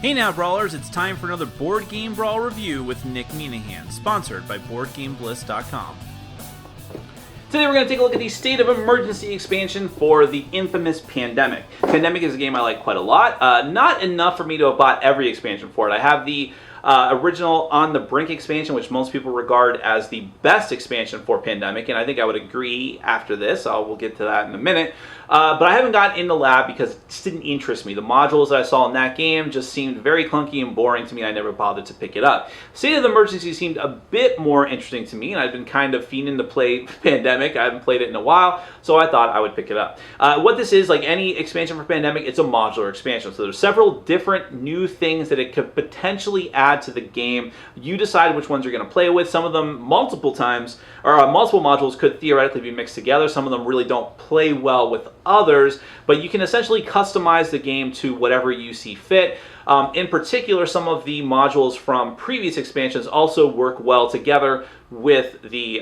Hey now, Brawlers, it's time for another Board Game Brawl review with Nick Minahan, sponsored by BoardGameBliss.com. Today we're going to take a look at the State of Emergency expansion for the infamous Pandemic. Pandemic is a game I like quite a lot. Not enough for me to have bought every expansion for it. I have the original On the Brink expansion, which most people regard as the best expansion for Pandemic, and I think I would agree after this. We'll get to that in a minute. But I haven't gotten into Lab because it just didn't interest me. The modules that I saw in that game just seemed very clunky and boring to me. I never bothered to pick it up. State of the Emergency seemed a bit more interesting to me, and I've been kind of fiending to play Pandemic. I haven't played it in a while, so I thought I would pick it up. What this is, like any expansion for Pandemic, it's a modular expansion. So there's several different new things that it could potentially add to the game. You decide which ones you're going to play with. Some of them multiple times, or multiple modules could theoretically be mixed together. Some of them really don't play well with others, but you can essentially customize the game to whatever you see fit. In particular, some of the modules from previous expansions also work well together with the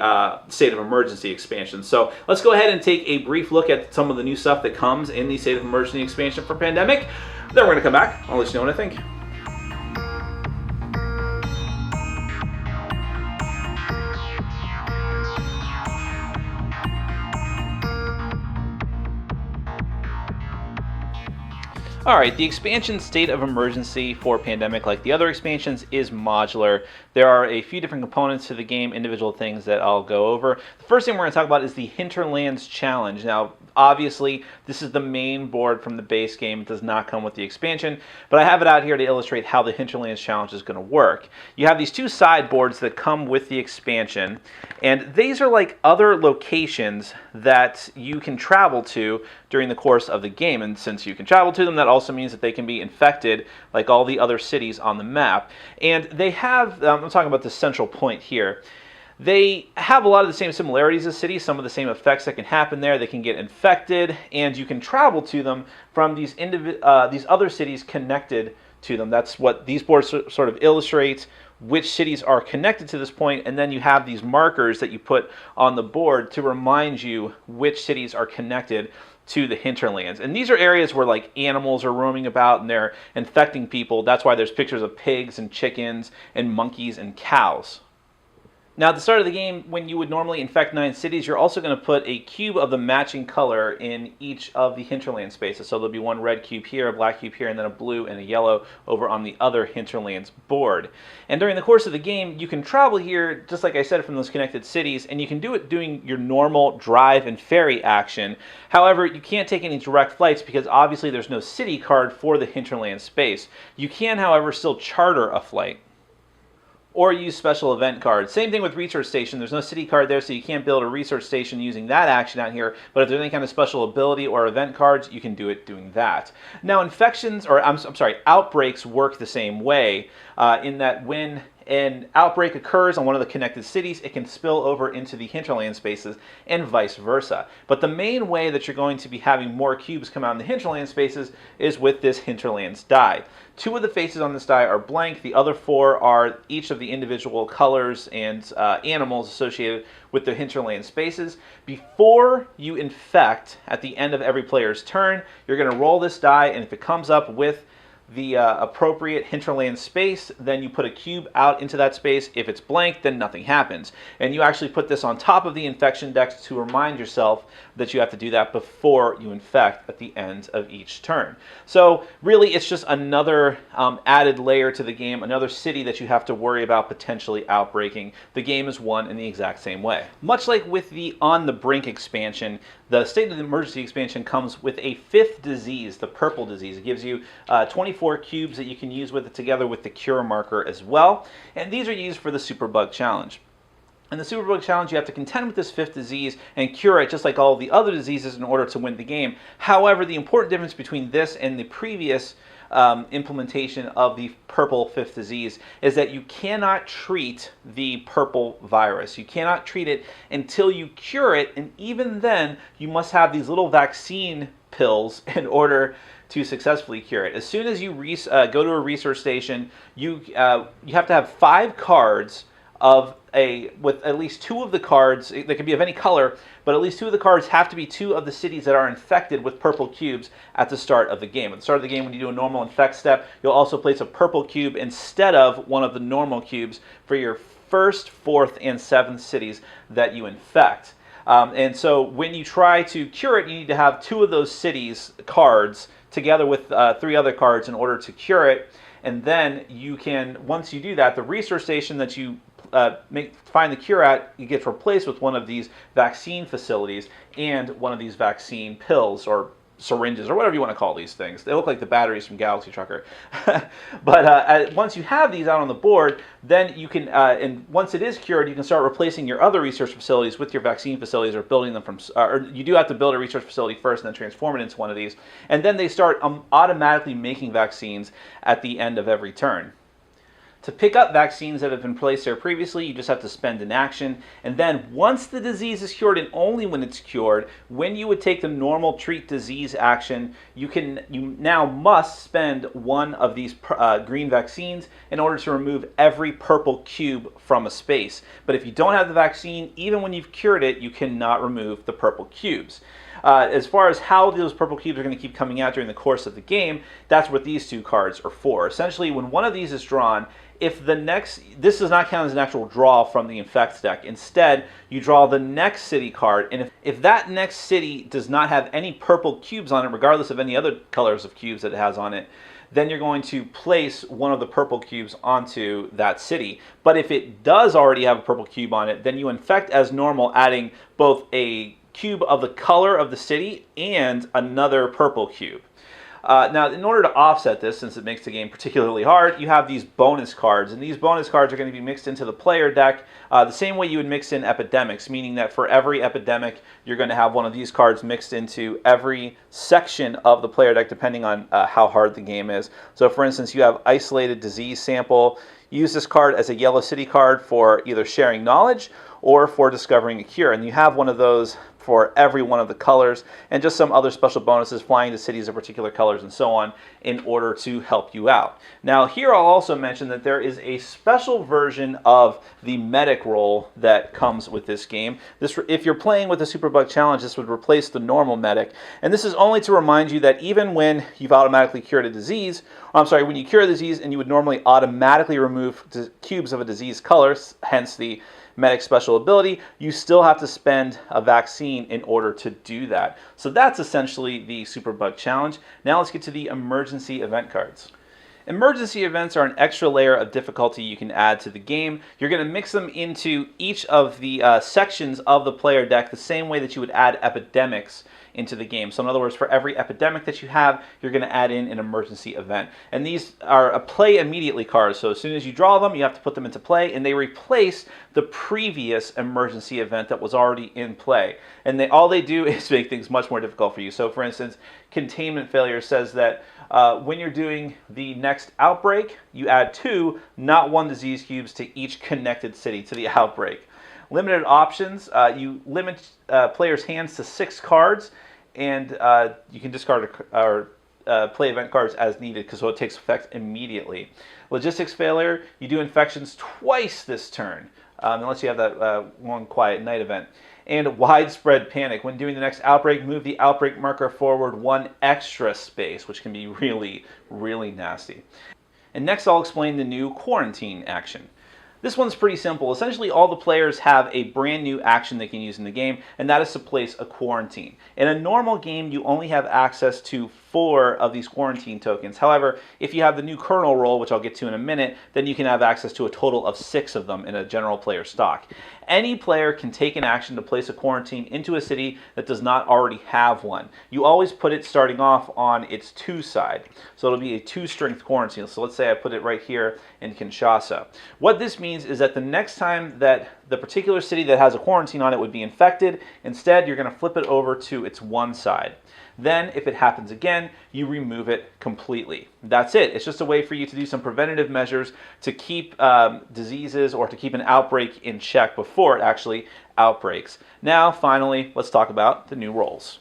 State of Emergency expansion. So let's go ahead and take a brief look at some of the new stuff that comes in the State of Emergency expansion for Pandemic. Then we're going to come back. I'll let you know what I think. Alright, the expansion State of Emergency for Pandemic, like the other expansions, is modular. There are a few different components to the game, individual things that I'll go over. The first thing we're going to talk about is the Hinterlands Challenge. Now, obviously, this is the main board from the base game. It does not come with the expansion, but I have it out here to illustrate how the Hinterlands Challenge is going to work. You have these two sideboards that come with the expansion, and these are like other locations that you can travel to during the course of the game, and since you can travel to them, that also means that they can be infected like all the other cities on the map. And they have, I'm talking about the central point here, they have a lot of the same similarities as cities, some of the same effects that can happen there. They can get infected, and you can travel to them from these other cities connected to them. That's what these boards sort of illustrate, which cities are connected to this point, and then you have these markers that you put on the board to remind you which cities are connected to the hinterlands. And these are areas where like animals are roaming about and they're infecting people. That's why there's pictures of pigs and chickens and monkeys and cows. Now at the start of the game, when you would normally infect 9 cities, you're also going to put a cube of the matching color in each of the hinterland spaces. So there'll be one red cube here, a black cube here, and then a blue and a yellow over on the other hinterlands board. And during the course of the game, you can travel here, just like I said, from those connected cities, and you can do it doing your normal drive and ferry action. However, you can't take any direct flights because obviously there's no city card for the hinterland space. You can, however, still charter a flight or use special event cards. Same thing with Research Station. There's no city card there, so you can't build a Research Station using that action out here, but if there's any kind of special ability or event cards, you can do it doing that. Now infections, or I'm sorry, outbreaks work the same way, in that when an outbreak occurs on one of the connected cities, it can spill over into the hinterland spaces and vice versa. But the main way that you're going to be having more cubes come out in the hinterland spaces is with this hinterlands die. 2 of the faces on this die are blank. The other 4 are each of the individual colors and animals associated with the hinterland spaces. Before you infect, at the end of every player's turn, you're going to roll this die, and if it comes up with the appropriate hinterland space, then you put a cube out into that space. If it's blank, then nothing happens. And you actually put this on top of the infection decks to remind yourself that you have to do that before you infect at the end of each turn. So really, it's just another added layer to the game, another city that you have to worry about potentially outbreaking. The game is won in the exact same way. Much like with the On the Brink expansion, the State of the Emergency expansion comes with a 5th disease, the purple disease. It gives you 24 cubes that you can use with it, together with the cure marker as well. And these are used for the Superbug Challenge. In the Superbug Challenge, you have to contend with this 5th disease and cure it just like all of the other diseases in order to win the game. However, the important difference between this and the previous implementation of the purple 5th disease is that you cannot treat the purple virus. You cannot treat it until you cure it, and even then, you must have these little vaccine pills in order to successfully cure it. As soon as you go to a research station, you have to have 5 cards with at least 2 of the cards. They can be of any color, but at least 2 of the cards have to be 2 of the cities that are infected with purple cubes at the start of the game. At the start of the game, when you do a normal infect step, you'll also place a purple cube instead of one of the normal cubes for your 1st, 4th, and 7th cities that you infect. And so when you try to cure it, you need to have 2 of those cities cards together with 3 other cards in order to cure it. And then you can, once you do that, the research station that you find the cure at, it gets replaced with one of these vaccine facilities and one of these vaccine pills or syringes or whatever you want to call these things. They look like the batteries from Galaxy Trucker. But once you have these out on the board, then you can, and once it is cured, you can start replacing your other research facilities with your vaccine facilities or building them from, or you do have to build a research facility first and then transform it into one of these. And then they start automatically making vaccines at the end of every turn. To pick up vaccines that have been placed there previously, you just have to spend an action. And then once the disease is cured, and only when it's cured, when you would take the normal treat disease action, you now must spend one of these green vaccines in order to remove every purple cube from a space. But if you don't have the vaccine, even when you've cured it, you cannot remove the purple cubes. As far as how those purple cubes are going to keep coming out during the course of the game, that's what these 2 cards are for. Essentially, when one of these is drawn, if the next, this does not count as an actual draw from the Infect deck. Instead, you draw the next city card, and if that next city does not have any purple cubes on it, regardless of any other colors of cubes that it has on it, then you're going to place one of the purple cubes onto that city. But if it does already have a purple cube on it, then you infect as normal, adding both a cube of the color of the city and another purple cube. Now, in order to offset this, since it makes the game particularly hard, you have these bonus cards, and these bonus cards are going to be mixed into the player deck the same way you would mix in epidemics, meaning that for every epidemic, you're going to have one of these cards mixed into every section of the player deck, depending on how hard the game is. So, for instance, you have Isolated Disease Sample. Use this card as a Yellow City card for either sharing knowledge or for discovering a cure, and you have one of those for every one of the colors, and just some other special bonuses, flying to cities of particular colors and so on, in order to help you out. Now, here I'll also mention that there is a special version of the medic role that comes with this game. If you're playing with the Superbug Challenge, this would replace the normal medic, and this is only to remind you that even when you've automatically cured a disease, when you cure a disease and you would normally automatically remove cubes of a disease color, hence the medic special ability, you still have to spend a vaccine in order to do that. So that's essentially the Superbug Challenge. Now let's get to the emergency event cards. Emergency events are an extra layer of difficulty you can add to the game. You're going to mix them into each of the sections of the player deck the same way that you would add epidemics into the game. So in other words, for every epidemic that you have, you're going to add in an emergency event. And these are a play immediately cards. So as soon as you draw them, you have to put them into play, and they replace the previous emergency event that was already in play. And all they do is make things much more difficult for you. So for instance, Containment Failure says that when you're doing the next outbreak, you add 2, not 1 disease cubes to each connected city to the outbreak. Limited options, you limit players' hands to 6 cards, and you can discard or play event cards as needed, because it takes effect immediately. Logistics Failure, you do infections twice this turn, unless you have that one Quiet Night event. And Widespread Panic, when doing the next outbreak, move the outbreak marker forward 1 extra space, which can be really, really nasty. And next I'll explain the new Quarantine action. This one's pretty simple. Essentially, all the players have a brand new action they can use in the game, and that is to place a quarantine. In a normal game, you only have access to 4 of these quarantine tokens. However, if you have the new kernel role, which I'll get to in a minute, then you can have access to a total of 6 of them in a general player stock. Any player can take an action to place a quarantine into a city that does not already have one. You always put it starting off on its 2 side. So it'll be a 2-strength quarantine. So let's say I put it right here in Kinshasa. What this means is that the next time that the particular city that has a quarantine on it would be infected, instead you're going to flip it over to its 1 side. Then, if it happens again, you remove it completely. That's it. It's just a way for you to do some preventative measures to keep diseases or to keep an outbreak in check before it actually outbreaks. Now, finally, let's talk about the new roles.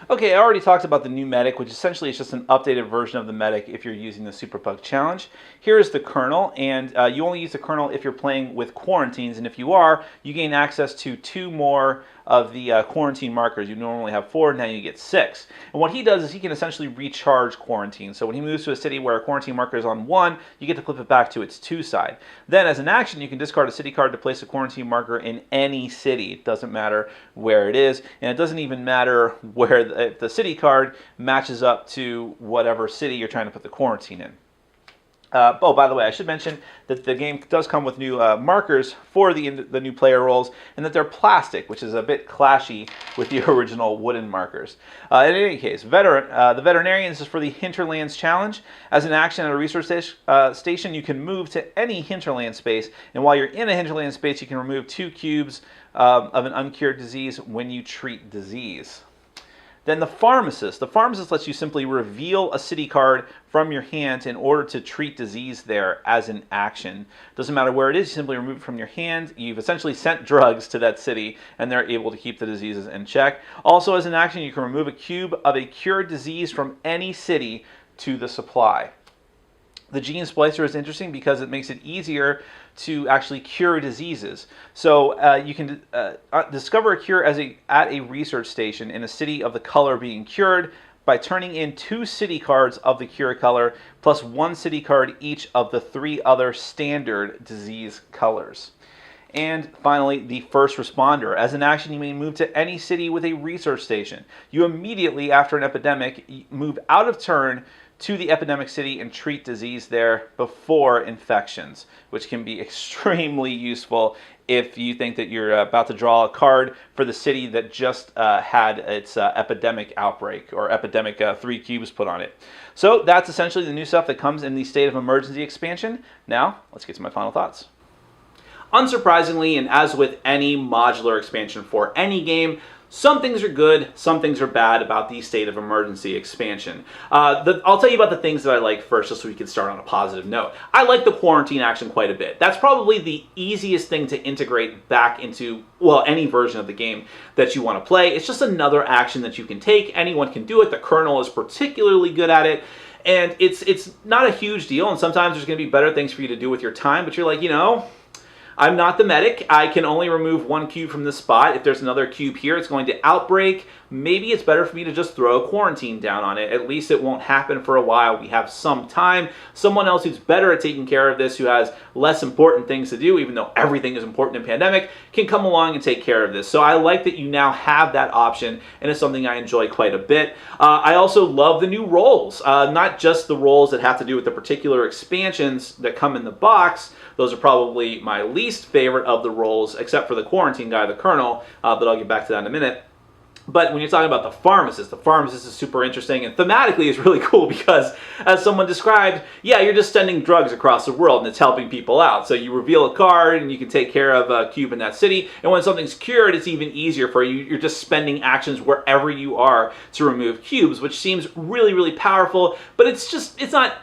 Okay, I already talked about the new medic, which essentially is just an updated version of the medic if you're using the Super Pug Challenge. Here is the kernel, and you only use the kernel if you're playing with quarantines, and if you are, you gain access to 2 more of the quarantine markers. You normally have 4, now you get 6. And what he does is he can essentially recharge quarantine. So when he moves to a city where a quarantine marker is on 1, you get to flip it back to its 2 side. Then as an action, you can discard a city card to place a quarantine marker in any city. It doesn't matter where it is, and it doesn't even matter where if the city card matches up to whatever city you're trying to put the quarantine in. Oh, by the way, I should mention that the game does come with new markers for the new player roles, and that they're plastic, which is a bit clashy with the original wooden markers. In any case, the Veterinarian is for the Hinterlands Challenge. As an action at a resource station, you can move to any hinterland space, and while you're in a hinterland space, you can remove 2 cubes of an uncured disease when you treat disease. Then the Pharmacist. The Pharmacist lets you simply reveal a city card from your hand in order to treat disease there as an action. Doesn't matter where it is, you simply remove it from your hand. You've essentially sent drugs to that city, and they're able to keep the diseases in check. Also, as an action, you can remove a cube of a cured disease from any city to the supply. The Gene Splicer is interesting because it makes it easier to actually cure diseases. So you can discover a cure at a research station in a city of the color being cured by turning in 2 city cards of the cure color plus 1 city card each of the 3 other standard disease colors. And finally, the First Responder. As an action, you may move to any city with a research station. You immediately, after an epidemic, move out of turn to the epidemic city and treat disease there before infections, which can be extremely useful if you think that you're about to draw a card for the city that just had its epidemic outbreak or epidemic 3 cubes put on it. So that's essentially the new stuff that comes in the State of Emergency expansion. Now, let's get to my final thoughts. Unsurprisingly, and as with any modular expansion for any game, some things are good, some things are bad about the State of Emergency expansion. I'll tell you about the things that I like first, just so we can start on a positive note. I like the quarantine action quite a bit. That's probably the easiest thing to integrate back into, well, any version of the game that you want to play. It's just another action that you can take. Anyone can do it. The kernel is particularly good at it. And it's not a huge deal, and sometimes there's going to be better things for you to do with your time, but you're like, I'm not the medic. I can only remove 1 cube from this spot. If there's another cube here, it's going to outbreak. Maybe it's better for me to just throw a quarantine down on it. At least it won't happen for a while. We have some time. Someone else who's better at taking care of this, who has less important things to do, even though everything is important in pandemic, can come along and take care of this. So I like that you now have that option, and it's something I enjoy quite a bit. I also love the new roles, not just the roles that have to do with the particular expansions that come in the box. Those are probably my least favorite of the roles, except for the quarantine guy, the Colonel, but I'll get back to that in a minute. But when you're talking about the pharmacist is super interesting, and thematically is really cool because, as someone described, yeah, you're just sending drugs across the world and it's helping people out. So you reveal a card and you can take care of a cube in that city, and when something's cured, it's even easier for you. You're just spending actions wherever you are to remove cubes, which seems really, really powerful, but it's not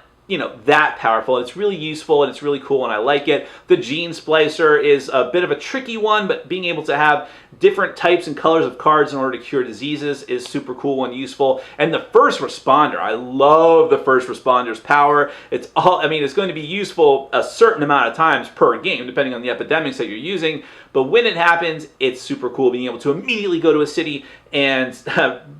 that powerful. It's really useful and it's really cool and I like it. The Gene Splicer is a bit of a tricky one, but being able to have different types and colors of cards in order to cure diseases is super cool and useful. And the First Responder, I love the First Responder's power. It's going to be useful a certain amount of times per game, depending on the epidemics that you're using. But when it happens, it's super cool being able to immediately go to a city and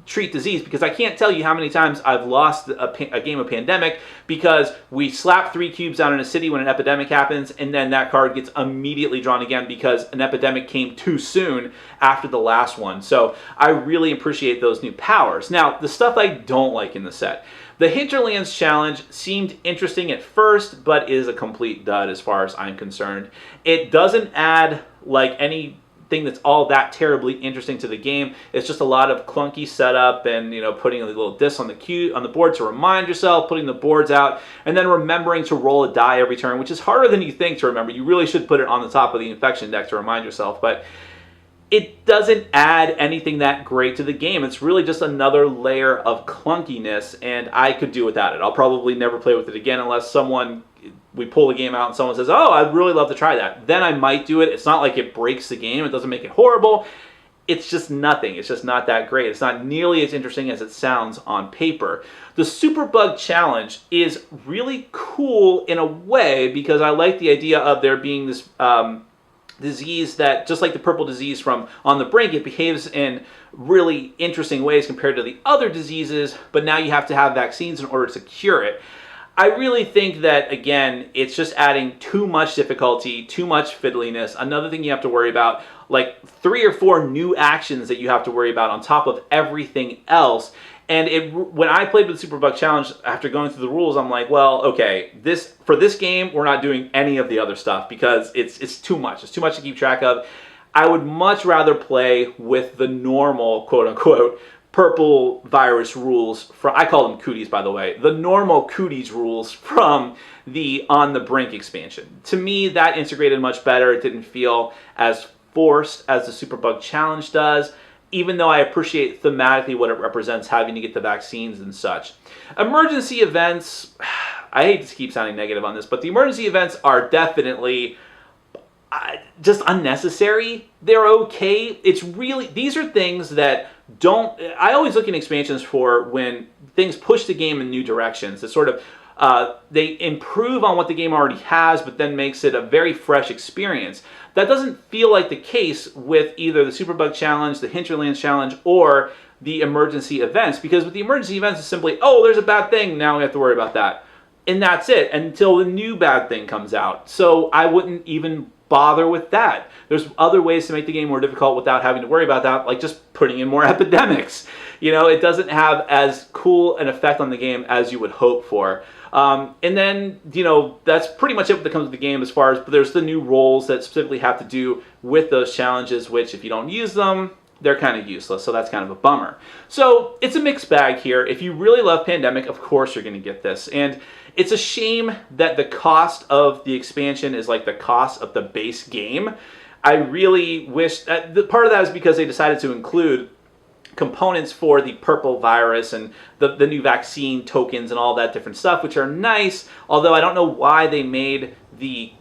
treat disease, because I can't tell you how many times I've lost a game of Pandemic because we slap 3 cubes down in a city when an epidemic happens, and then that card gets immediately drawn again because an epidemic came too soon after the last one. So I really appreciate those new powers. Now, the stuff I don't like in the set. The Hinterlands Challenge seemed interesting at first, but is a complete dud as far as I'm concerned. It doesn't add anything that's all that terribly interesting to the game. It's just a lot of clunky setup and putting a little disc on the board to remind yourself, putting the boards out, and then remembering to roll a die every turn, which is harder than you think to remember. You really should put it on the top of the infection deck to remind yourself, but it doesn't add anything that great to the game. It's really just another layer of clunkiness, and I could do without it. I'll probably never play with it again unless we pull the game out and someone says, oh, I'd really love to try that. Then I might do it. It's not like it breaks the game. It doesn't make it horrible. it's just nothing. It's just not that great. It's not nearly as interesting as it sounds on paper. The Superbug Challenge is really cool in a way because I like the idea of there being this disease that, just like the purple disease from On the Brink, it behaves in really interesting ways compared to the other diseases, but now you have to have vaccines in order to cure it. I really think that, again, it's just adding too much difficulty, too much fiddliness. Another thing you have to worry about, like 3 or 4 new actions that you have to worry about on top of everything else. And when I played with the Superbug Challenge, after going through the rules, I'm like, well, okay, for this game, we're not doing any of the other stuff because it's too much. It's too much to keep track of. I would much rather play with the normal, quote-unquote, purple virus rules from, I call them cooties, by the way, the normal cooties rules from the On the Brink expansion. To me, that integrated much better. It didn't feel as forced as the Superbug Challenge does, even though I appreciate thematically what it represents, having to get the vaccines and such. Emergency events, I hate to keep sounding negative on this, but the emergency events are definitely just unnecessary. They're okay. It's really, these are things that don't, I always look in expansions for when things push the game in new directions. It's sort of, they improve on what the game already has, but then makes it a very fresh experience. That doesn't feel like the case with either the Superbug Challenge, the Hinterlands Challenge, or the emergency events, because with the emergency events, it's simply, oh, there's a bad thing, now we have to worry about that. And that's it, until the new bad thing comes out. So I wouldn't even bother with that. There's other ways to make the game more difficult without having to worry about that, like just putting in more epidemics. You know, it doesn't have as cool an effect on the game as you would hope for. And then, you know, that's pretty much it that comes with the game as far as, but there's the new roles that specifically have to do with those challenges, which if you don't use them, they're kind of useless, so that's kind of a bummer. So it's a mixed bag here. If you really love Pandemic, of course you're going to get this. And it's a shame that the cost of the expansion is like the cost of the base game. I really wish, part of that is because they decided to include components for the purple virus and the new vaccine tokens and all that different stuff, which are nice, although I don't know why they made the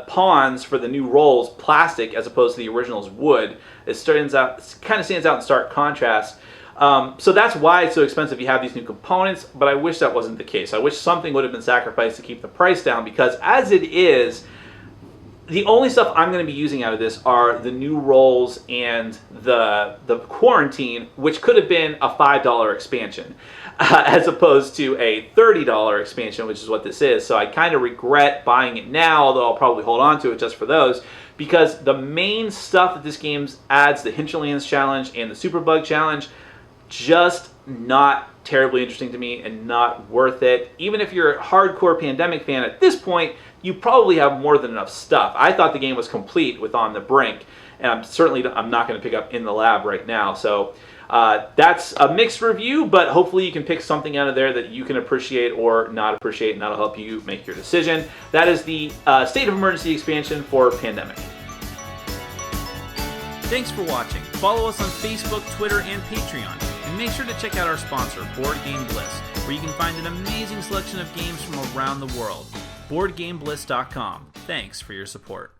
pawns for the new roles plastic as opposed to the originals wood. It kind of stands out in stark contrast. So that's why it's so expensive. You have these new components, but I wish that wasn't the case. I wish something would have been sacrificed to keep the price down, because as it is, the only stuff I'm going to be using out of this are the new roles and the quarantine, which could have been a $5 expansion as opposed to a $30 expansion, which is what this is. So I kind of regret buying it now, although I'll probably hold on to it just for those, because the main stuff that this game adds, the Hinterlands Challenge and the Superbug Challenge, just not terribly interesting to me and not worth it. Even if you're a hardcore Pandemic fan at this point, you probably have more than enough stuff. I thought the game was complete with On the Brink, and I'm not going to pick up In the Lab right now. So that's a mixed review, but hopefully you can pick something out of there that you can appreciate or not appreciate, and that'll help you make your decision. That is the State of Emergency expansion for Pandemic. Thanks for watching. Follow us on Facebook, Twitter, and Patreon. And make sure to check out our sponsor, Board Game Bliss, where you can find an amazing selection of games from around the world. BoardGameBliss.com. Thanks for your support.